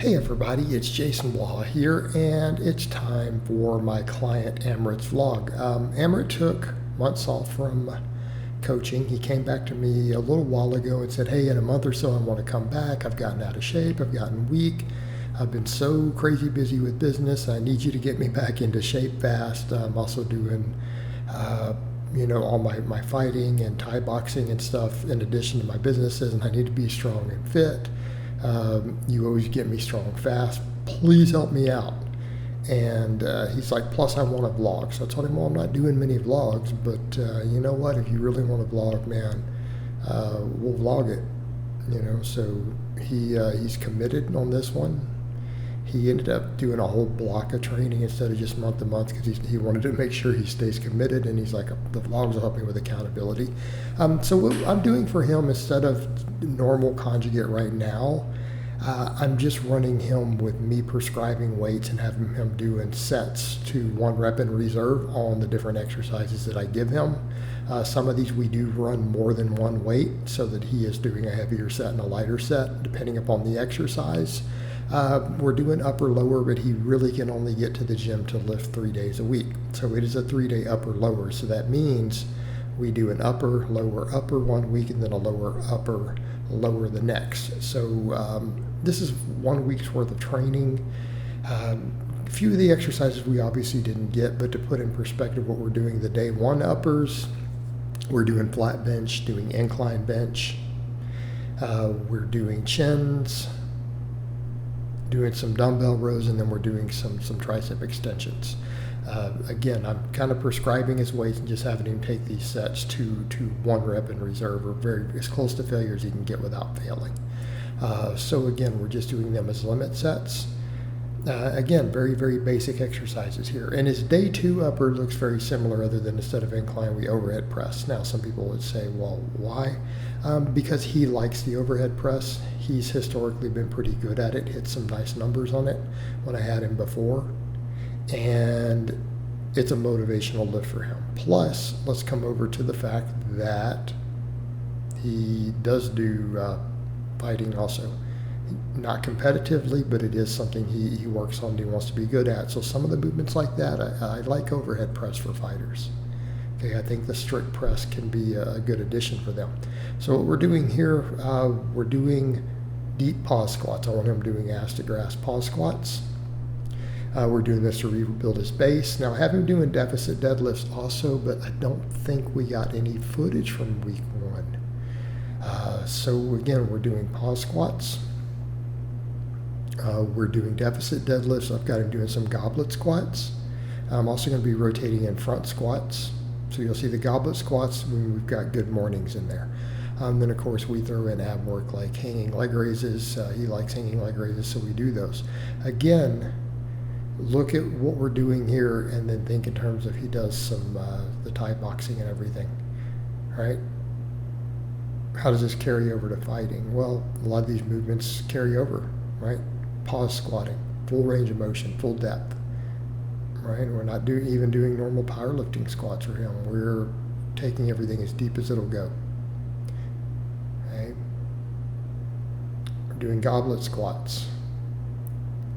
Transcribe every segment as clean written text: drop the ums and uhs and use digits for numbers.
Hey everybody, it's Jason Blaha here, and it's time for my client Amrit's vlog. Amrit took months off from coaching. He came back to me a little while ago and said, hey, in a month or so I want to come back. I've gotten out of shape, I've gotten weak. I've been so crazy busy with business. I need you to get me back into shape fast. I'm also doing all my fighting and Thai boxing and stuff in addition to my businesses, and I need to be strong and fit. You always get me strong fast. Please help me out. And he's like, plus I want to vlog. So I told him, well, I'm not doing many vlogs, but you know what? If you really want to vlog, man, we'll vlog it. So he's committed on this one. He ended up doing a whole block of training instead of just month to month because he wanted to make sure he stays committed, and he's like, the vlogs will help me with accountability. So what I'm doing for him, instead of normal conjugate right now, I'm just running him with me prescribing weights and having him doing sets to 1 rep in reserve on the different exercises that I give him. Some of these we do run more than one weight so that he is doing a heavier set and a lighter set depending upon the exercise. We're doing upper lower, but he really can only get to the gym to lift 3 days a week. So it is a 3-day upper lower. So that means we do an upper lower upper 1 week and then a lower upper lower the next. So this is 1 week's worth of training. A few of the exercises we obviously didn't get, but to put in perspective what we're doing, the day 1 uppers, we're doing flat bench, doing incline bench. We're doing chins, doing some dumbbell rows, and then we're doing some tricep extensions. Again, I'm kind of prescribing his weights and just having him take these sets to 1 rep in reserve, or as close to failure as he can get without failing. So again, we're just doing them as limit sets. Again, very, very basic exercises here. And his day 2 upper looks very similar, other than instead of incline, we overhead press. Now, some people would say, well, why? Because he likes the overhead press. He's historically been pretty good at it, hit some nice numbers on it when I had him before. And it's a motivational lift for him. Plus, let's come over to the fact that he does do fighting also. Not competitively, but it is something he works on and he wants to be good at. So some of the movements like that, I like overhead press for fighters. Okay, I think the strict press can be a good addition for them. So what we're doing here, we're doing deep pause squats. I want him doing ass to grass pause squats. We're doing this to rebuild his base. Now I have him doing deficit deadlifts also, but I don't think we got any footage from week 1. So again, we're doing pause squats. We're doing deficit deadlifts. I've got him doing some goblet squats. I'm also going to be rotating in front squats. So you'll see the goblet squats when we've got good mornings in there. Then of course we throw in ab work like hanging leg raises. He likes hanging leg raises, so we do those. Again, look at what we're doing here and then think in terms of he does some the Thai boxing and everything, right? How does this carry over to fighting? Well, a lot of these movements carry over, right? Pause squatting, full range of motion, full depth, right? We're not even doing normal powerlifting squats for him. We're taking everything as deep as it'll go, right? We're doing goblet squats.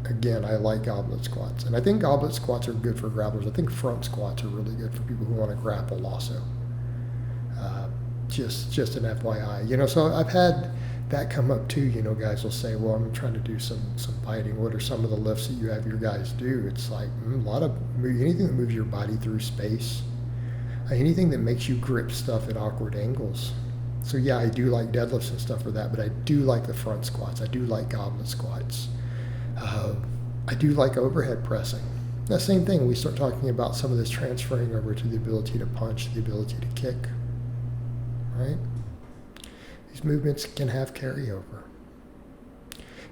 Again, I like goblet squats, and I think goblet squats are good for grapplers. I think front squats are really good for people who want to grapple also. Just an FYI, so I've had that come up too. Guys will say, well, I'm trying to do some fighting. What are some of the lifts that you have your guys do? It's like anything that moves your body through space, anything that makes you grip stuff at awkward angles. So yeah, I do like deadlifts and stuff for that, but I do like the front squats. I do like goblet squats. I do like overhead pressing. The same thing, we start talking about some of this transferring over to the ability to punch, the ability to kick, right? These movements can have carryover.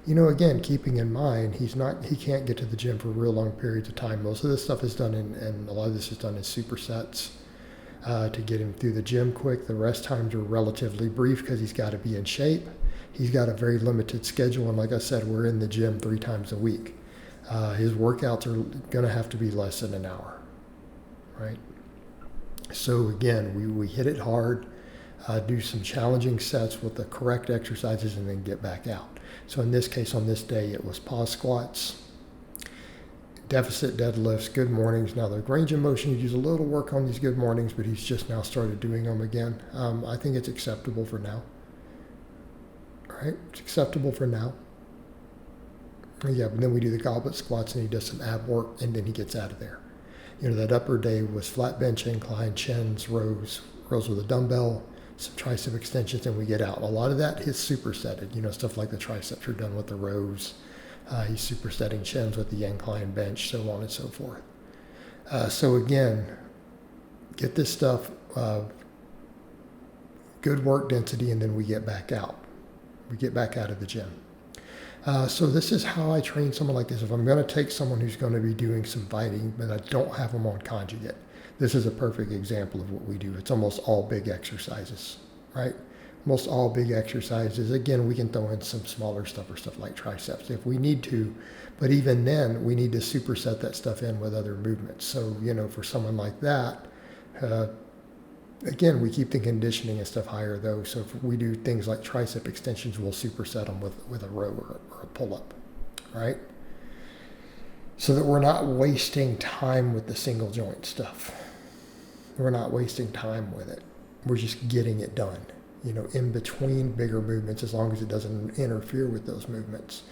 Again, keeping in mind, he can't get to the gym for real long periods of time. Most of this stuff is done and a lot of this is done in supersets to get him through the gym quick. The rest times are relatively brief because he's got to be in shape. He's got a very limited schedule, and like I said, we're in the gym 3 times a week. His workouts are going to have to be less than an hour, right? So again, we hit it hard. do some challenging sets with the correct exercises, and then get back out. So in this case, on this day, it was pause squats, deficit deadlifts, good mornings. Now the range of motion, he does a little work on these good mornings, but he's just now started doing them again. I think it's acceptable for now. All right, it's acceptable for now. Yeah, but then we do the goblet squats and he does some ab work and then he gets out of there. That upper day was flat bench incline, chins, rows with a dumbbell, some tricep extensions, and we get out. A lot of that is supersetted, stuff like the triceps are done with the rows. He's supersetting chins with the incline bench, so on and so forth. So again, get this stuff, good work density, and then we get back out. We get back out of the gym. So this is how I train someone like this. If I'm going to take someone who's going to be doing some fighting, but I don't have them on conjugate, this is a perfect example of what we do. It's almost all big exercises, right? Most all big exercises. Again, we can throw in some smaller stuff or stuff like triceps if we need to, but even then, we need to superset that stuff in with other movements. So, for someone like that, again, we keep the conditioning and stuff higher though. So if we do things like tricep extensions, we'll superset them with a row or a pull-up, right? So that we're not wasting time with the single joint stuff. We're not wasting time with it. We're just getting it done, in between bigger movements, as long as it doesn't interfere with those movements.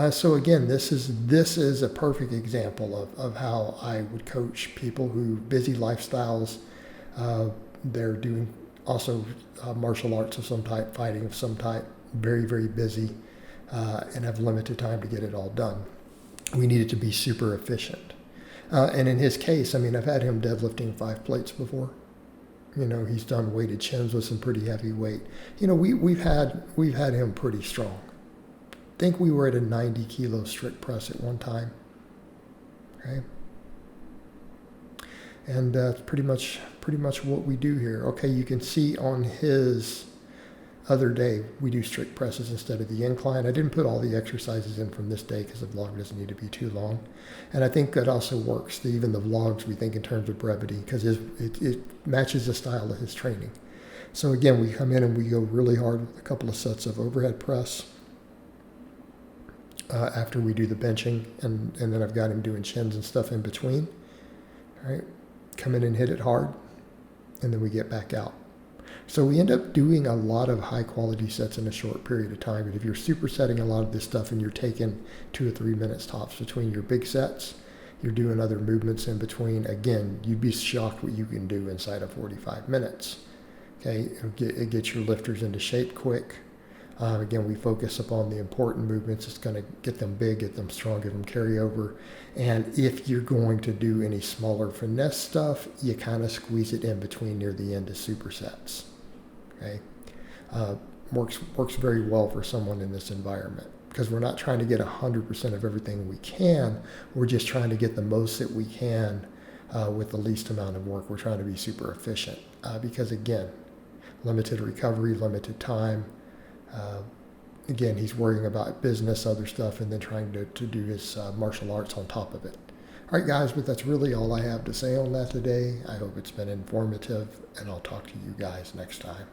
So again, this is a perfect example of how I would coach people who busy lifestyles. They're doing also martial arts of some type, fighting of some type, very, very busy, and have limited time to get it all done. We need it to be super efficient. And in his case, I've had him deadlifting 5 plates before. He's done weighted chins with some pretty heavy weight. We've had him pretty strong. I think we were at a 90 kilo strict press at one time. Okay. And that's pretty much what we do here. Okay, you can see on his other day, we do strict presses instead of the incline. I didn't put all the exercises in from this day because the vlog doesn't need to be too long. And I think that also works, even the vlogs we think in terms of brevity, because it matches the style of his training. So again, we come in and we go really hard with a couple of sets of overhead press after we do the benching, and then I've got him doing chins and stuff in between. All right, come in and hit it hard, and then we get back out. So we end up doing a lot of high quality sets in a short period of time. And if you're supersetting a lot of this stuff and you're taking 2 or 3 minutes tops between your big sets, you're doing other movements in between, again, you'd be shocked what you can do inside of 45 minutes. Okay, it gets your lifters into shape quick. Again, we focus upon the important movements. It's going to get them big, get them strong, get them carryover. And if you're going to do any smaller finesse stuff, you kind of squeeze it in between near the end of supersets. Okay, works very well for someone in this environment because we're not trying to get 100% of everything we can. We're just trying to get the most that we can with the least amount of work. We're trying to be super efficient because, again, limited recovery, limited time. Again, he's worrying about business, other stuff, and then trying to do his martial arts on top of it. All right, guys, but that's really all I have to say on that today. I hope it's been informative, and I'll talk to you guys next time.